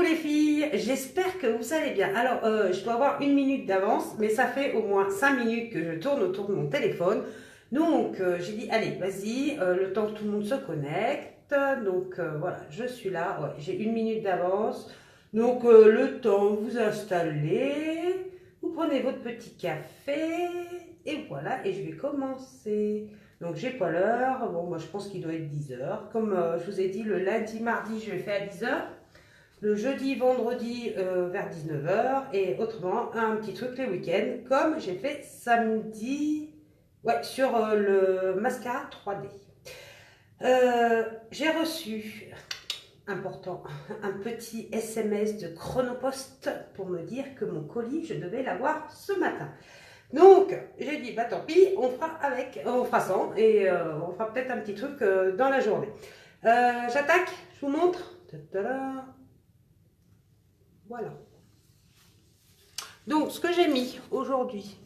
Coucou les filles, j'espère que vous allez bien. Alors, je dois avoir une minute d'avance, mais ça fait au moins 5 minutes que je tourne autour de mon téléphone. Donc, j'ai dit, allez, vas-y, le temps que tout le monde se connecte. Donc, voilà, je suis là. Ouais, j'ai une minute d'avance. Donc, le temps, vous installez, vous prenez votre petit café, et voilà, et je vais commencer. Donc, j'ai pas l'heure. Bon, moi, je pense qu'il doit être 10 heures. Comme je vous ai dit, le lundi, mardi, je le fais à 10 heures. Le jeudi, vendredi vers 19 heures et autrement un petit truc les week-ends comme j'ai fait samedi sur le mascara 3D. J'ai reçu, important, un petit SMS de Chronopost pour me dire que mon colis, je devais l'avoir ce matin. Donc, j'ai dit, bah tant pis, on fera sans et on fera peut-être un petit truc dans la journée. J'attaque, je vous montre. Ta-ta-da. Voilà. Donc, ce que j'ai mis aujourd'hui,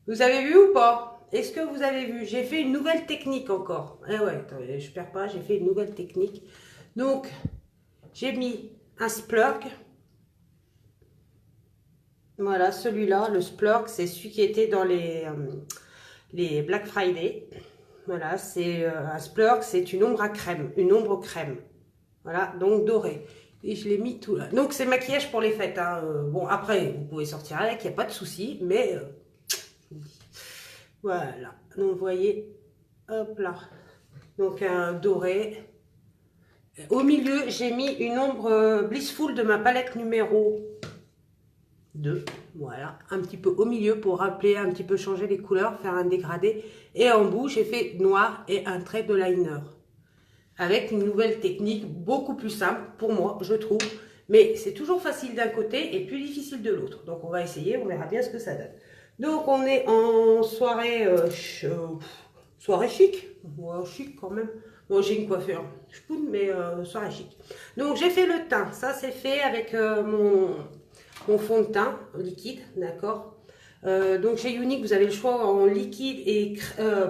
vous avez vu ou pas? Est-ce que vous avez vu? J'ai fait une nouvelle technique encore. Eh ouais, attendez, je perds pas, j'ai fait une nouvelle technique. Donc, j'ai mis un splurg. Voilà, celui-là, le splurg, c'est celui qui était dans les Black Friday. Voilà, c'est un splurg, c'est une ombre à crème, une ombre crème. Voilà, donc doré. Et je l'ai mis tout là. Donc, c'est maquillage pour les fêtes. Hein. Bon, après, vous pouvez sortir avec, il n'y a pas de souci. Mais, voilà. Donc, vous voyez, hop là. Donc, un doré. Au milieu, j'ai mis une ombre Blissful de ma palette numéro 2. Voilà. Un petit peu au milieu pour rappeler, un petit peu changer les couleurs, faire un dégradé. Et en bout, j'ai fait noir et un trait de liner. Avec une nouvelle technique beaucoup plus simple pour moi, je trouve. Mais c'est toujours facile d'un côté et plus difficile de l'autre. Donc on va essayer, on verra bien ce que ça donne. Donc on est en soirée, soirée chic. Ouais, chic quand même. Bon, j'ai une coiffure, je poudre, mais soirée chic. Donc j'ai fait le teint. Ça c'est fait avec mon fond de teint liquide, d'accord. Donc chez Younique, vous avez le choix en liquide et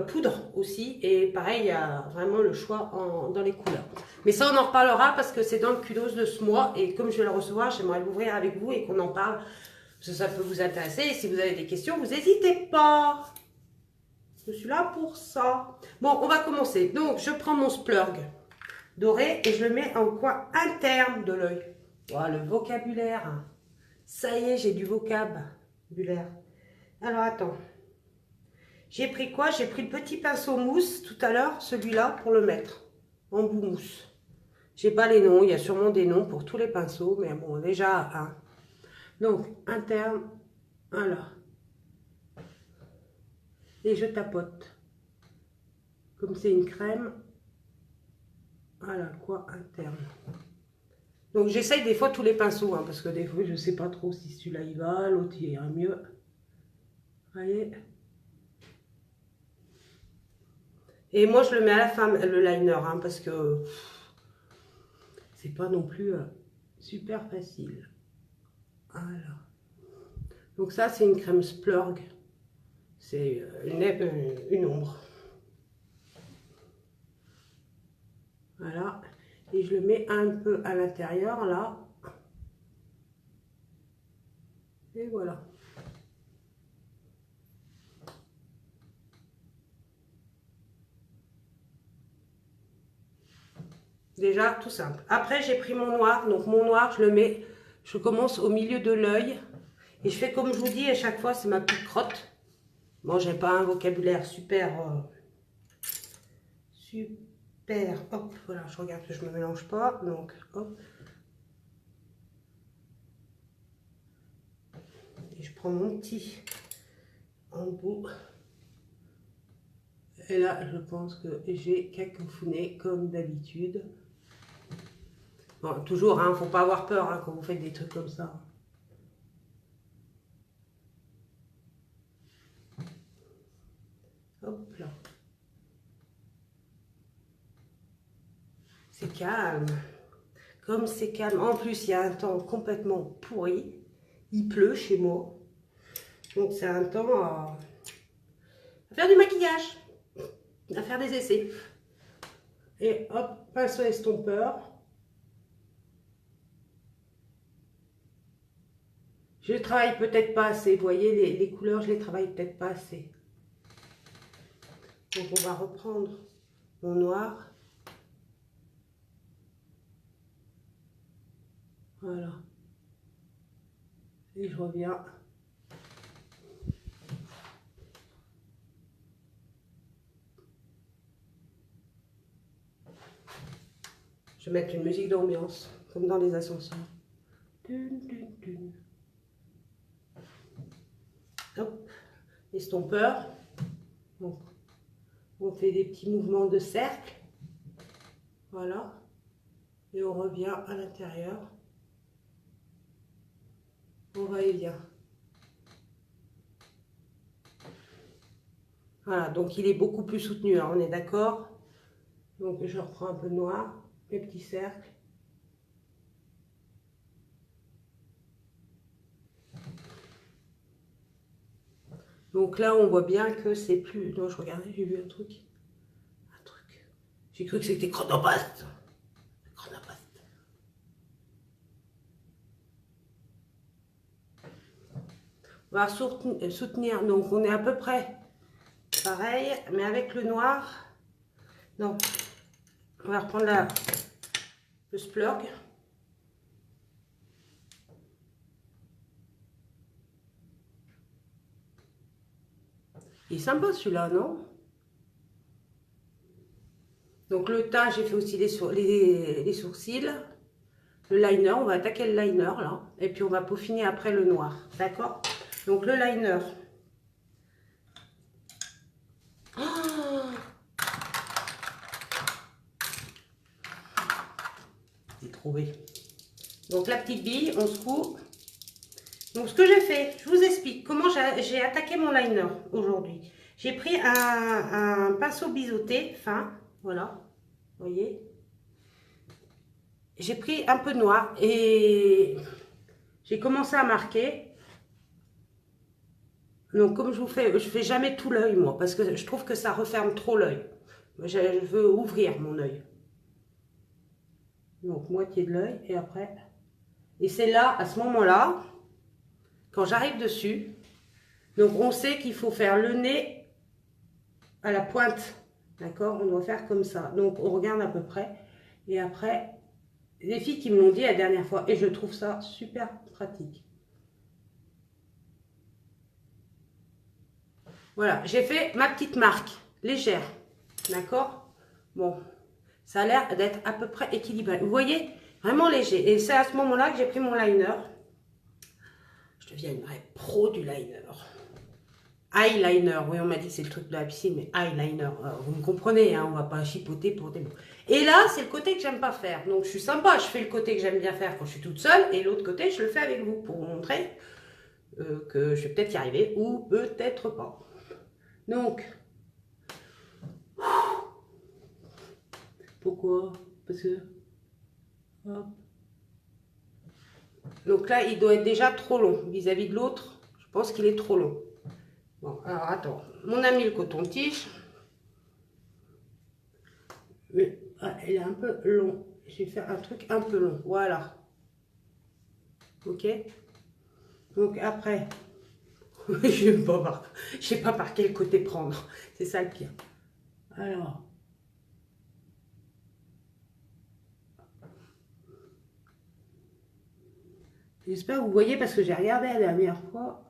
poudre aussi. Et pareil, il y a vraiment le choix dans les couleurs. Mais ça, on en reparlera parce que c'est dans le kudos de ce mois. Et comme je vais le recevoir, j'aimerais l'ouvrir avec vous et qu'on en parle. Parce que ça peut vous intéresser. Et si vous avez des questions, vous n'hésitez pas. Je suis là pour ça. Bon, on va commencer. Donc, je prends mon splurg doré et je le mets en coin interne de l'œil. Voilà, le vocabulaire. Ça y est, j'ai du vocabulaire. Alors, attends. J'ai pris quoi? J'ai pris le petit pinceau mousse tout à l'heure, celui-là, pour le mettre en bout mousse. J'ai pas les noms, il y a sûrement des noms pour tous les pinceaux, mais bon, déjà, un. Donc, interne, voilà. Et je tapote. Comme c'est une crème, voilà, quoi, interne. Donc, j'essaye des fois tous les pinceaux, hein, parce que des fois, je sais pas trop si celui-là, il va, l'autre, il ira mieux. Voyez. Et moi, je le mets à la fin, le liner, hein, parce que c'est pas non plus super facile. Voilà. Donc ça, c'est une crème splurg. C'est une ombre. Voilà. Et je le mets un peu à l'intérieur, là. Et voilà. Déjà, tout simple. Après, j'ai pris mon noir. Donc, mon noir, je le mets, je commence au milieu de l'œil. Et je fais comme je vous dis, à chaque fois, c'est ma petite crotte. Bon, j'ai pas un vocabulaire super... super... Hop, voilà, je regarde que je me mélange pas. Donc, hop. Et je prends mon petit en bout. Et là, je pense que j'ai cacofouné comme d'habitude. Bon, toujours, hein, faut pas avoir peur hein, quand vous faites des trucs comme ça. Hop là. C'est calme. Comme c'est calme. En plus, il y a un temps complètement pourri. Il pleut chez moi. Donc, c'est un temps à faire du maquillage. À faire des essais. Et hop, pinceau estompeur. Je travaille peut-être pas assez. Vous voyez, les couleurs, je les travaille peut-être pas assez. Donc, on va reprendre mon noir. Voilà. Et je reviens. Je vais mettre une musique d'ambiance, comme dans les ascenseurs. Hop, estompeur. Donc, on fait des petits mouvements de cercle. Voilà. Et on revient à l'intérieur. On va et vient. Voilà, donc il est beaucoup plus soutenu, hein, on est d'accord. Donc je reprends un peu de noir, les petits cercles. Donc là, on voit bien que c'est plus... Non, je regardais, j'ai vu un truc. J'ai cru que c'était chronopaste. On va soutenir, donc on est à peu près pareil, mais avec le noir. Donc, on va reprendre le splurg. Il est sympa celui-là, non? Donc le teint, j'ai fait aussi les sourcils. Le liner, on va attaquer le liner là. Et puis on va peaufiner après le noir. D'accord? Donc le liner. Oh, j'ai trouvé. Donc la petite bille, on secoue. Donc ce que j'ai fait, je vous explique comment j'ai attaqué mon liner aujourd'hui. J'ai pris un pinceau biseauté fin, voilà, vous voyez. J'ai pris un peu de noir et j'ai commencé à marquer. Donc comme je fais jamais tout l'œil moi, parce que je trouve que ça referme trop l'œil. Je veux ouvrir mon œil. Donc moitié de l'œil et après. Et c'est là, à ce moment-là, quand j'arrive dessus, donc on sait qu'il faut faire le nez à la pointe. D'accord? On doit faire comme ça. Donc on regarde à peu près. Et après, les filles qui me l'ont dit la dernière fois, et je trouve ça super pratique. Voilà, j'ai fait ma petite marque, légère. D'accord? Bon, ça a l'air d'être à peu près équilibré. Vous voyez? Vraiment léger. Et c'est à ce moment-là que j'ai pris mon liner. Je deviens une vraie pro du liner. Eyeliner, oui, on m'a dit que c'est le truc de la piscine, mais eyeliner, vous me comprenez, hein, on va pas chipoter pour des mots. Et là, c'est le côté que j'aime pas faire. Donc, je suis sympa, je fais le côté que j'aime bien faire quand je suis toute seule, et l'autre côté, je le fais avec vous pour vous montrer que je vais peut-être y arriver, ou peut-être pas. Donc, pourquoi? Parce que... Hop. Donc là, il doit être déjà trop long vis-à-vis de l'autre. Je pense qu'il est trop long. Bon, alors attends. On a mis le coton-tige. Mais elle est un peu long. Je vais faire un truc un peu long. Voilà. Ok. Donc après, je ne sais pas par quel côté prendre. C'est ça le pire. Alors. J'espère que vous voyez parce que j'ai regardé la dernière fois.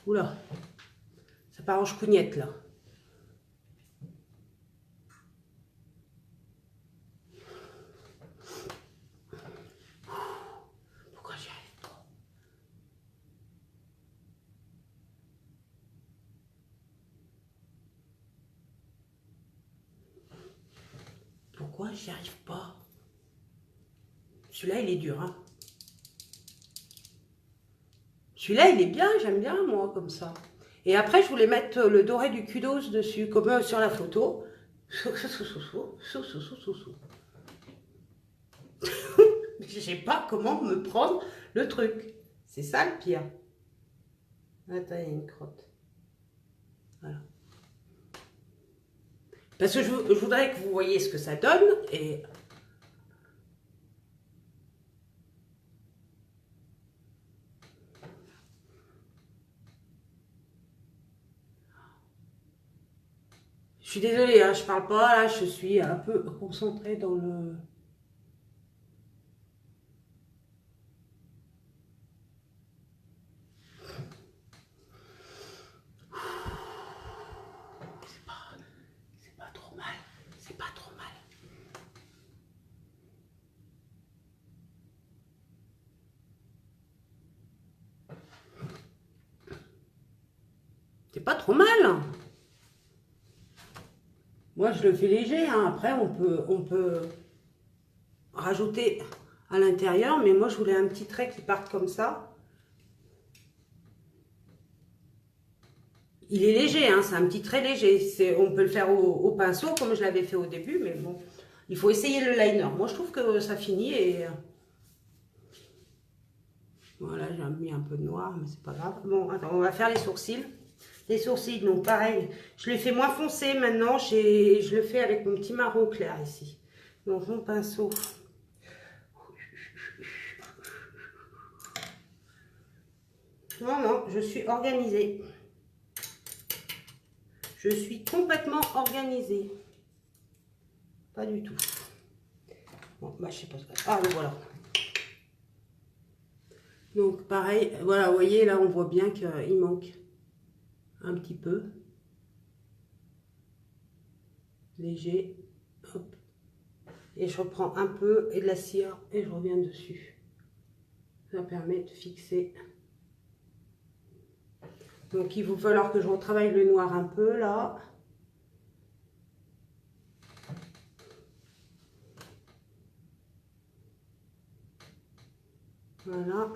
Oula. Ça part en chouignette là. Pourquoi j'y arrive pas? Pourquoi j'y arrive pas? Celui-là, il est dur, hein. Celui-là, il est bien, j'aime bien, moi, comme ça. Et après, je voulais mettre le doré du kudos dessus, comme sur la photo. Je sais pas comment me prendre le truc. C'est ça le pire. Attends, il y a une crotte. Voilà. Parce que je voudrais que vous voyez ce que ça donne. Et suis désolée, hein, je parle pas, là, je suis un peu concentrée dans le... C'est pas trop mal, c'est pas trop mal. C'est pas trop mal. Moi, je le fais léger, hein. Après, on peut rajouter à l'intérieur, mais moi, je voulais un petit trait qui parte comme ça. Il est léger, hein, c'est un petit trait léger. On peut le faire au pinceau, comme je l'avais fait au début, mais bon, il faut essayer le liner. Moi, je trouve que ça finit et... Voilà, j'ai mis un peu de noir, mais c'est pas grave. Bon, attends, on va faire les sourcils. Les sourcils, donc pareil, je les fais moins foncés maintenant. Je le fais avec mon petit marron clair ici. Donc, mon pinceau. Non, non, je suis organisée. Je suis complètement organisée. Pas du tout. Bon, bah, je sais pas. Ah, le voilà. Donc, pareil, voilà, vous voyez, là, on voit bien qu'il manque un petit peu. Léger. Hop. Et je reprends un peu et de la cire et je reviens dessus. Ça permet de fixer. Donc, il va falloir que je retravaille le noir un peu, là. Voilà.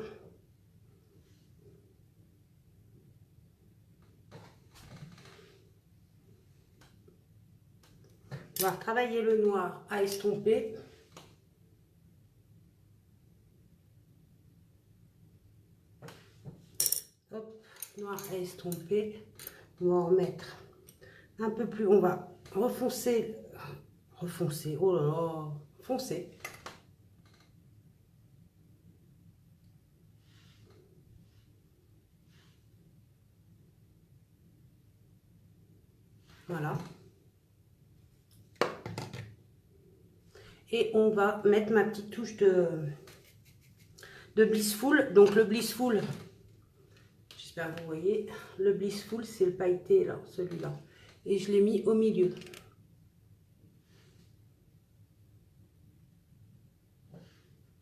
On va retravailler le noir à estomper. Hop, noir à estomper. On va en remettre un peu plus. On va refoncer. Refoncer, oh là là, foncer. Voilà. Et on va mettre ma petite touche de Blissful. Donc le Blissful, j'espère que vous voyez, le Blissful c'est le pailleté là, celui-là. Et je l'ai mis au milieu.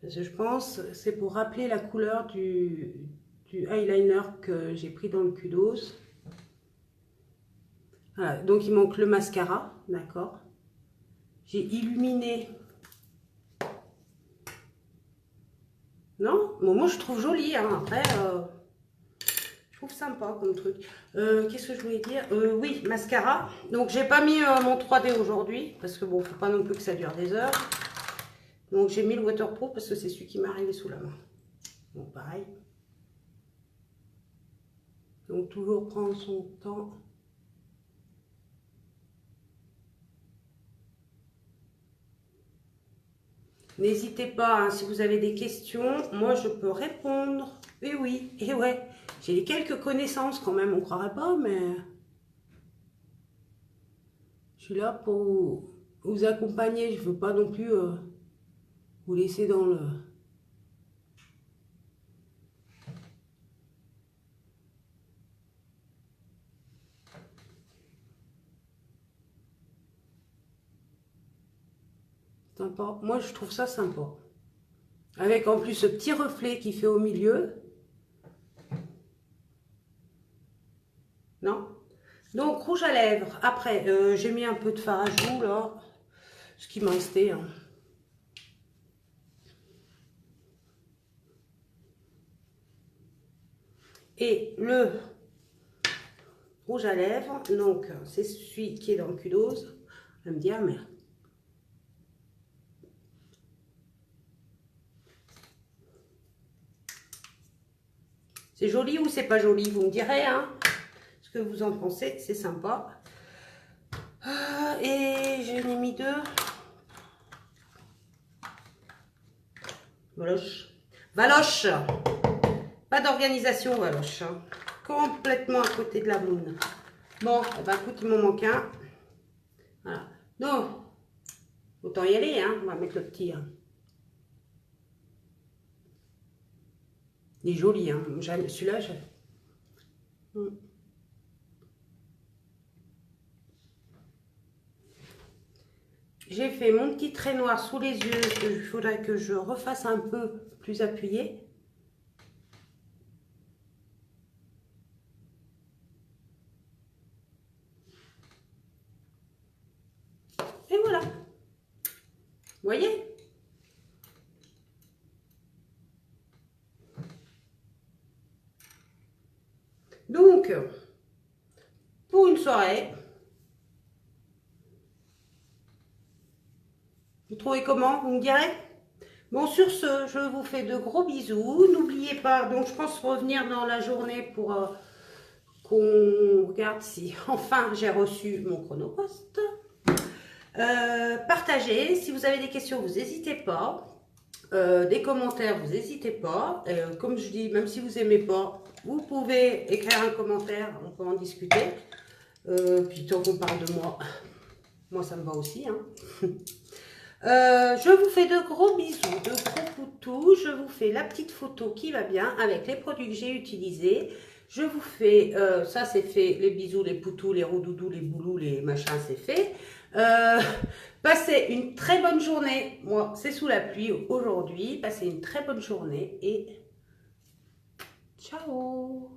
Parce que je pense c'est pour rappeler la couleur du eyeliner que j'ai pris dans le Kudos. Voilà, donc il manque le mascara, d'accord. J'ai illuminé. Non, bon, moi je trouve joli, hein. Après, je trouve sympa comme truc. Qu'est-ce que je voulais dire? Oui, mascara. Donc j'ai pas mis mon 3D aujourd'hui, parce que bon, faut pas non plus que ça dure des heures. Donc j'ai mis le waterproof parce que c'est celui qui m'est arrivé sous la main. Bon, pareil. Donc toujours prendre son temps. N'hésitez pas, hein, si vous avez des questions, moi je peux répondre. Et oui, et ouais, j'ai quelques connaissances quand même, on croirait pas, mais je suis là pour vous accompagner. Je veux pas non plus vous laisser dans le... Sympa. Moi je trouve ça sympa. Avec en plus ce petit reflet qui fait au milieu. Non? Donc, rouge à lèvres. Après, j'ai mis un peu de fard à joues, là. Ce qui m'a resté. Hein. Et le rouge à lèvres, donc, c'est celui qui est dans le Kudos. Je vais me dire, mais... C'est joli ou c'est pas joli? Vous me direz, hein? Ce que vous en pensez, c'est sympa. Et j'en ai mis deux. Valoche. Valoche. Pas d'organisation, Valoche. Hein. Complètement à côté de la moune. Bon, eh ben, écoute, il m'en manque un. autant y aller, hein. On va mettre le petit. Hein. Il est joli, hein. Celui-là, j'ai fait mon petit trait noir sous les yeux. Il faudrait que je refasse un peu plus appuyé. Et voilà. Vous voyez? Donc, pour une soirée, vous trouvez comment? Vous me direz? Bon, sur ce, je vous fais de gros bisous. N'oubliez pas, donc je pense revenir dans la journée pour qu'on regarde si enfin j'ai reçu mon chronopost. Partagez. Si vous avez des questions, vous n'hésitez pas. Des commentaires, vous n'hésitez pas. Comme je dis, même si vous n'aimez pas, vous pouvez écrire un commentaire, on peut en discuter. Puis tant qu'on parle de moi ça me va aussi. Hein. Je vous fais de gros bisous, de gros poutous. Je vous fais la petite photo qui va bien avec les produits que j'ai utilisés. Je vous fais, ça c'est fait, les bisous, les poutous, les roudoudous, les boulous, les machins, c'est fait. Passez une très bonne journée. Moi, c'est sous la pluie aujourd'hui. Passez une très bonne journée et ciao!